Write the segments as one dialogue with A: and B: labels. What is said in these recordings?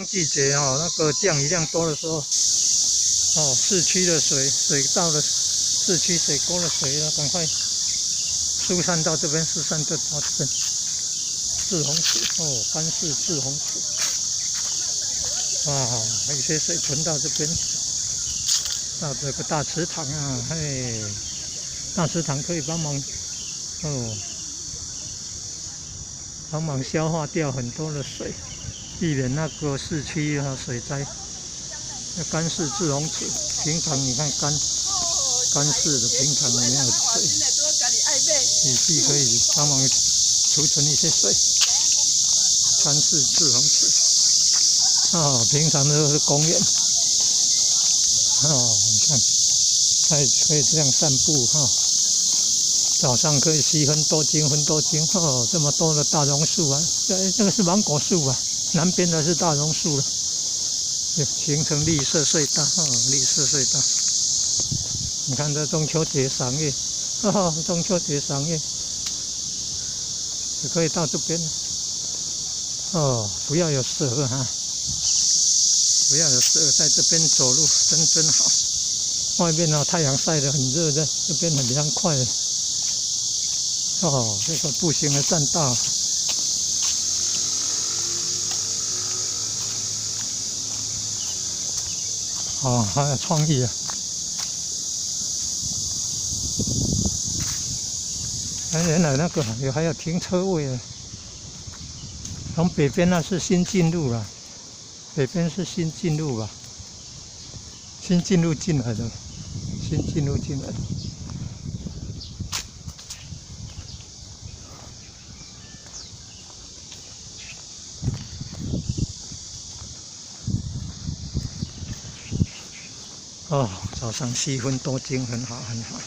A: 季节哦，那个降雨量多的时候，哦，市区的水到了市区水沟的水要赶快疏散到这边，疏散到这边。赤红池哦，干式赤红池，哇，有些水存到这边，到这个大池塘啊，嘿，大池塘可以帮忙哦，帮忙消化掉很多的水，避免那个市区啊水灾。那干式赤红池，平常你看干式的平常没有水，雨季可以帮忙储存一些水。干式赤红池，哦，平常都是公园，哦，你看，可以这样散步哈、哦，早上可以吸很多精哦，这么多的大榕树啊，这个是芒果树啊，南边的是大榕树了，形成绿色隧道，哦，绿色隧道。你看这中秋节赏月，哦，中秋节赏月，也可以到这边。哦，不要有蛇哈，不要有蛇，在这边走路真好。外面呢、太阳晒得很热的，这边很凉快。哦，这个步行的栈道，哦，好有创意啊！原来那个还有停车位啊。从北边那是新进路了，北边是新进路吧？新进路进来的，新进路进来的。哦，早上7分多钟，很好很好。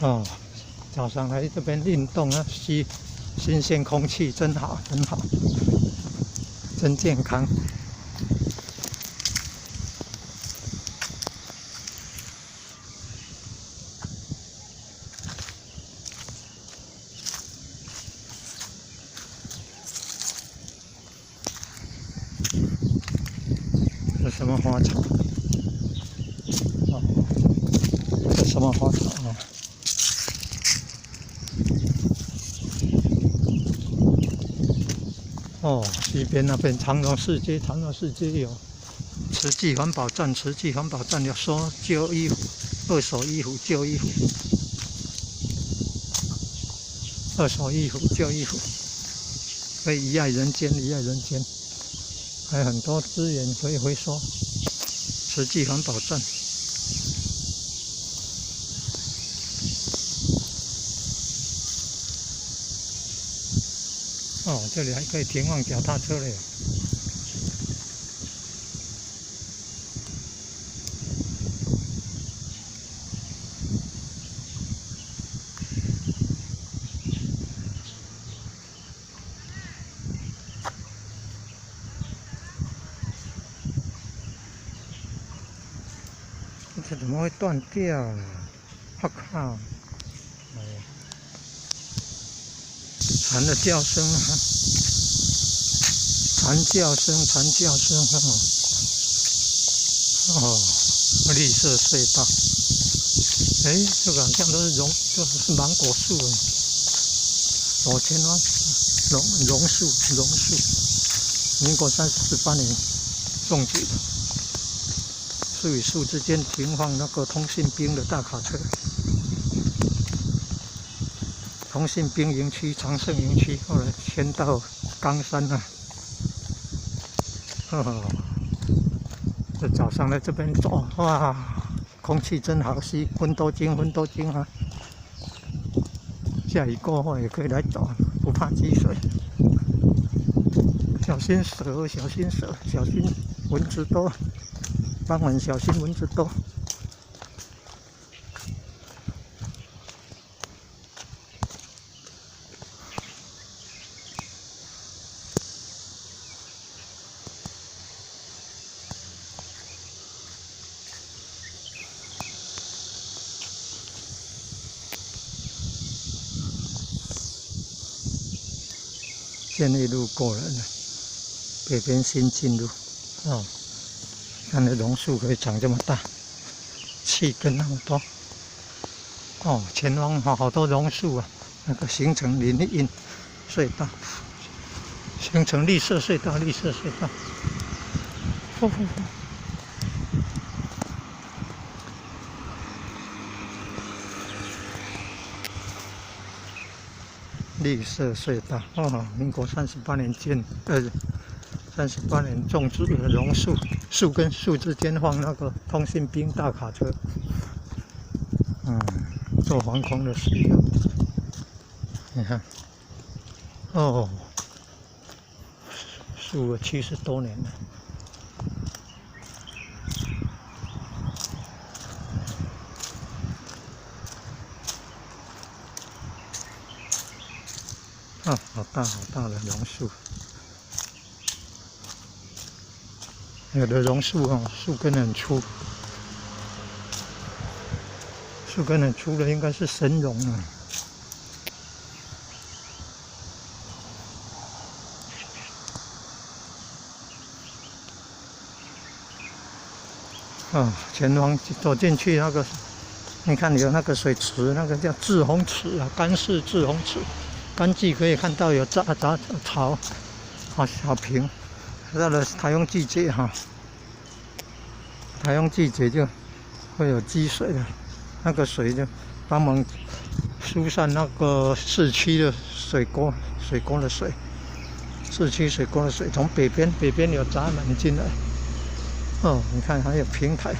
A: 哦，早上来这边运动啊，吸新鲜空气，真好，真好，真健康。这什么花草？哦，这什么花草啊？哦，西边那边长荣市街有慈济环保站，有说旧衣服、二手衣服、旧衣服、旧衣服，可以一爱人间，还有很多资源可以回收。慈济环保站。哦，这里还可以停放脚踏车嘞。这怎么会断掉啊？我靠！蝉的叫声啊，蝉叫声哦，绿色隧道。哎，这个好像都是芒果树哎，左前方榕树，民国38年种植的。树与树之间停放那个通信兵的大卡车，通信兵营区、长盛营区，后来迁到冈山了。哦，这早上来这边走，哇，空气真好，吸分多精啊！下雨过后也可以来走，不怕积水。小心蛇，小心蚊子多。傍晚小心蚊子多。建内路过来了，北边新进路。哦，看那榕树可以长这么大，气根那么多。哦，前方好多榕树啊，那个形成林荫隧道，形成绿色隧道，绿色隧道。绿色隧道哦，民国38年建，38年种植的榕树，树跟树之间放那个通信兵大卡车，做防空的使用。你看，哦，树了70多年了。啊，好大好大的榕树。有的榕树哦，树根很粗，树根很粗的应该是神榕啊。前方走进去那个，你看有那个水池，那个叫志洪池啊，干式志洪池，干季可以看到有杂草，小坪。到了台风季节哈，台风季节就会有积水的，那个水就帮忙疏散那个市区的水沟的水，市区水沟的水从北边有闸门进来。哦，你看还有平台。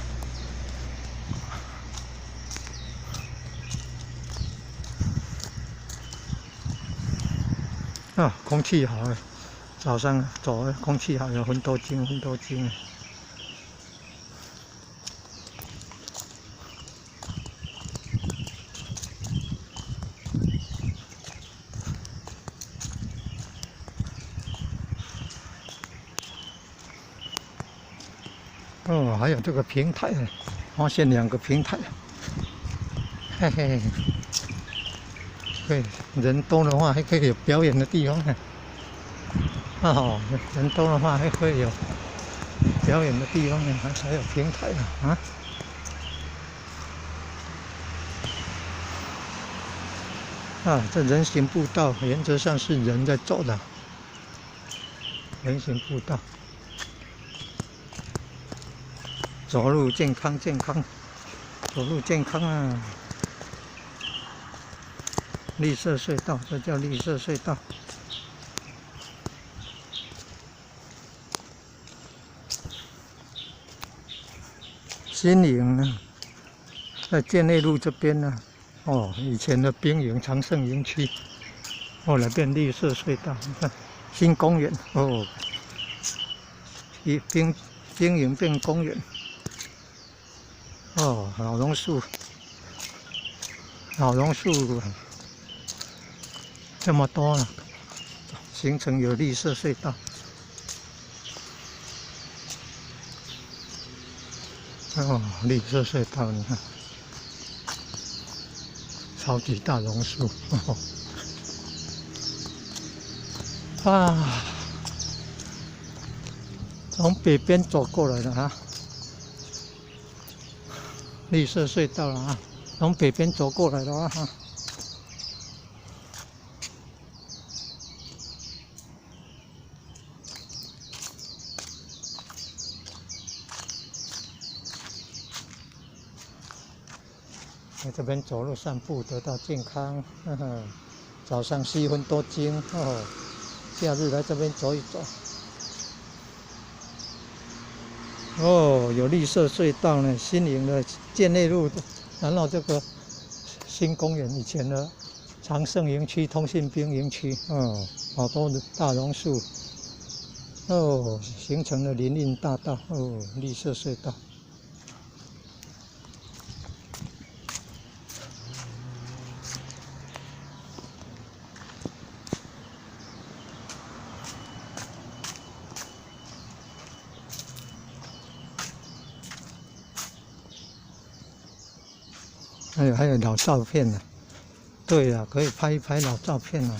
A: 空气好哎，早上走空气好，有很多精。哦，还有这个平台，发现2个平台，嘿嘿。对，人多的话还可以有表演的地方呢。人多的话还会有表演的地方呢，还有平台呢这人行步道原则上是人在走的，人行步道，走路健康，走路健康啊！绿色隧道，这叫绿色隧道。新营呢，在建内路这边呢。以前的兵营长盛营区，后来变绿色隧道。你看，新公园兵营变公园。老榕树这么多了，形成有绿色隧道。绿色隧道，你看，超级大榕树。从北边走过来的绿色隧道了从北边走过来的在这边走路散步得到健康，早上吸很多精假日来这边走一走。有绿色隧道呢，新营的建内路，然后这个新公园以前的长盛营区、通信兵营区，好多的大榕树，形成了林荫大道，绿色隧道。还有老照片呢，对呀，可以拍一拍老照片啊。